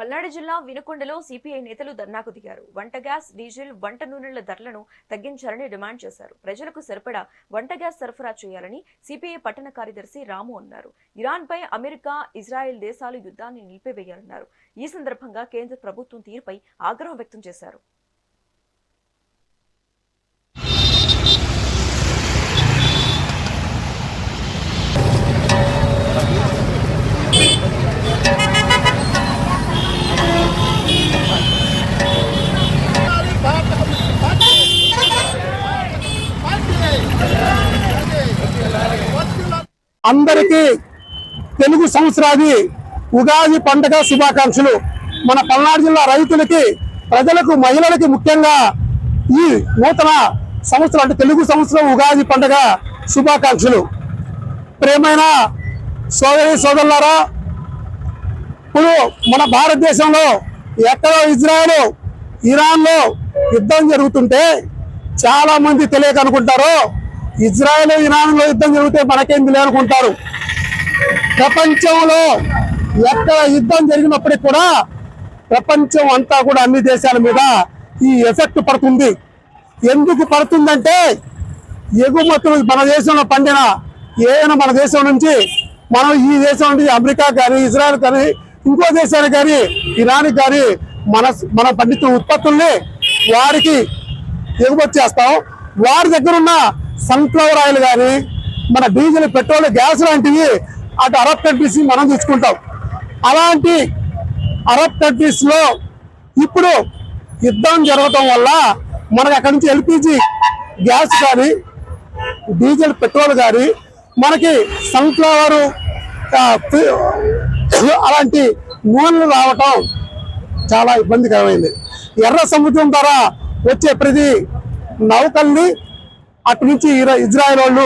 పల్నాడు జిల్లా వినుకొండలో సిపిఐ నేతలు ధర్నాకు దిగారు. వంట గ్యాస్, డీజిల్, వంట నూనెల ధరలను తగ్గించాలని డిమాండ్ చేశారు. ప్రజలకు సరిపడా వంట గ్యాస్ సరఫరా చేయాలని సిపిఐ పట్టణ కార్యదర్శి రాము అన్నారు. ఇరాన్పై అమెరికా, ఇజ్రాయెల్ దేశాలు యుద్ధాన్ని నిలిపివేయాలన్నారు. ఈ సందర్భంగా కేంద్ర ప్రభుత్వం తీరుపై ఆగ్రహం వ్యక్తం చేశారు. అందరికీ తెలుగు సంవత్సరాది ఉగాది పండుగ శుభాకాంక్షలు. మన పల్నాడు జిల్లా రైతులకి, ప్రజలకు, మహిళలకి ముఖ్యంగా ఈ నూతన సంవత్సరం అంటే తెలుగు సంవత్సరం ఉగాది పండుగ శుభాకాంక్షలు. ప్రియమైన సోదరి సోదరులారా, ఇప్పుడు మన భారతదేశంలో ఎక్కడో ఇజ్రాయెల్, ఇరాన్లో యుద్ధం జరుగుతుంటే చాలా మంది తెలియక అనుకుంటారు ఇజ్రాయెల్, ఇరాన్లో యుద్ధం జరిగితే మనకేం తెలియనుకుంటారు. ప్రపంచంలో ఎక్కడ యుద్ధం జరిగినప్పటికీ కూడా ప్రపంచం అంతా కూడా అన్ని దేశాల మీద ఈ ఎఫెక్ట్ పడుతుంది. ఎందుకు పడుతుందంటే ఎగుమతులు మన దేశంలో పండిన ఏదైనా మన దేశం నుంచి మనం ఈ దేశం నుండి అమెరికా కానీ, ఇజ్రాయెల్ కానీ, ఇంకో దేశానికి కానీ, ఇరాన్కి కానీ మన పండించిన ఉత్పత్తుల్ని వారికి ఎగుమతి చేస్తాం. వారి దగ్గర ఉన్న సన్ఫ్లవర్ ఆయిల్ కానీ, మన డీజిల్, పెట్రోల్, గ్యాస్ లాంటివి అటు అరబ్ కంట్రీస్ మనం తెచ్చుకుంటాం. అలాంటి అరబ్ కంట్రీస్ లో ఇప్పుడు యుద్ధం జరగటం వల్ల మనకు అక్కడి నుంచి ఎల్పిజి గ్యాస్ కానీ, డీజిల్, పెట్రోల్ కానీ, మనకి సన్ఫ్లవర్ అలాంటి నూనెలు రావటం చాలా ఇబ్బందికరమైంది. ఎర్ర సముద్రం ద్వారా వచ్చే ప్రతి నౌకల్ని అటు నుంచి ఇజ్రాయెల్ వాళ్ళు,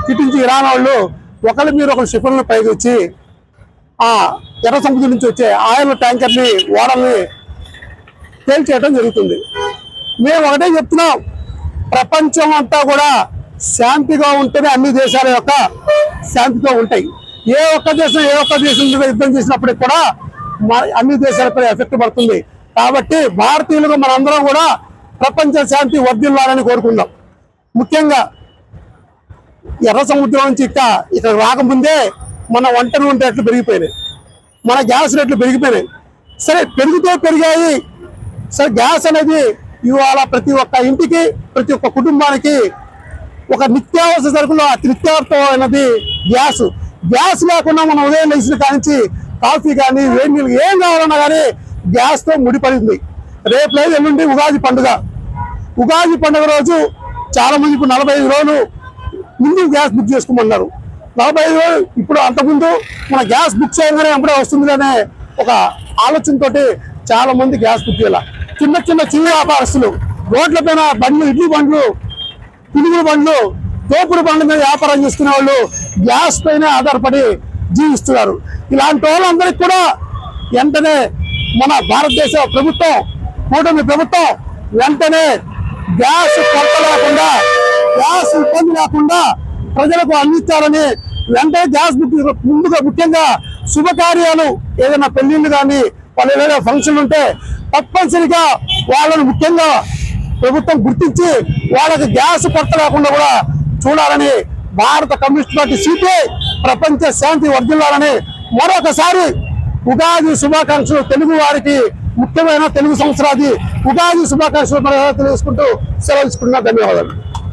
ఇటు నుంచి ఇరాన్ వాళ్ళు ఒకరి మీద ఒకరు షిప్లను పైకి వచ్చి ఆ ఎర్ర సముద్రం నుంచి వచ్చే ఆయిల్ ట్యాంకర్ని, ఓడల్ని తేల్చేయడం జరుగుతుంది. మేము ఒకటే చెప్తున్నాం, ప్రపంచం అంతా కూడా శాంతిగా ఉంటేనే అన్ని దేశాల యొక్క శాంతితో ఉంటాయి. ఏ ఒక్క దేశం మీద యుద్ధం చేసినప్పటికి కూడా అన్ని దేశాలపై ఎఫెక్ట్ పడుతుంది. కాబట్టి భారతీయులుగా మనందరం కూడా ప్రపంచ శాంతి వర్ధిల్లాలని కోరుకుందాం. ముఖ్యంగా ఎర్ర సముద్రం నుంచి ఇక్కడ రాకముందే మన వంట నూనె రేట్లు పెరిగిపోయినాయి, మన గ్యాస్ రేట్లు పెరిగిపోయినాయి. సరే, పెరిగాయి. సరే, గ్యాస్ అనేది ఇవాళ ప్రతి ఒక్క ఇంటికి, ప్రతి ఒక్క కుటుంబానికి ఒక నిత్యావసర సరుకులో అతి నిత్యావసరమైనది గ్యాస్. గ్యాస్ లేకుండా మనం ఉదయం లేచిన కానించి కాఫీ కానీ, వేడి నీళ్ళు ఏం కావాలన్నా కానీ గ్యాస్తో ముడిపడింది. రేపు లేదు, ఎల్లుండి ఉగాది పండుగ. ఉగాది పండుగ రోజు చాలా మంది ఇప్పుడు 45 రోజులు ముందు గ్యాస్ బుక్ చేసుకోమన్నారు. 45 రోజులు ఇప్పుడు, అంతకుముందు మన గ్యాస్ బుక్ చేయగానే అప్పుడే వస్తుంది అనే ఒక ఆలోచనతో చాలా మంది గ్యాస్ బుక్ చేయాలి. చిన్న వ్యాపారస్తులు, రోడ్ల పైన బండ్లు, ఇడ్లీ బండ్లు, పునుగుల బండ్లు, తోపుడు బండ్ల మీద వ్యాపారం చేసుకునే వాళ్ళు గ్యాస్ పైన ఆధారపడి జీవిస్తున్నారు. ఇలాంటి వాళ్ళందరికీ కూడా వెంటనే మన భారతదేశ ప్రభుత్వం, కూటమి ప్రభుత్వం వెంటనే గ్యాస్ కొరత లేకుండా, గ్యాస్ ఇబ్బంది లేకుండా ప్రజలకు అందించాలని వెంటనే గ్యాస్ ముందుగా, ముఖ్యంగా శుభకార్యాలు, ఏదైనా పెళ్లిళ్ళు కానీ, వాళ్ళు ఏదైనా ఫంక్షన్ ఉంటే తప్పనిసరిగా వాళ్ళని ముఖ్యంగా ప్రభుత్వం గుర్తించి వాళ్ళకి గ్యాస్ కొరత లేకుండా కూడా చూడాలని భారత కమ్యూనిస్ట్ పార్టీ సిపిఐ ప్రపంచ శాంతి వర్ధిల్లాలని మరొకసారి ఉగాది శుభాకాంక్షలు తెలుగు వారికి, ముఖ్యమైన తెలుగు సంవత్సరాది ఉగాది శుభాకాంక్షలు తెలియజేసుకుంటూ సెలవు తీసుకుంటున్నా. ధన్యవాదాలు.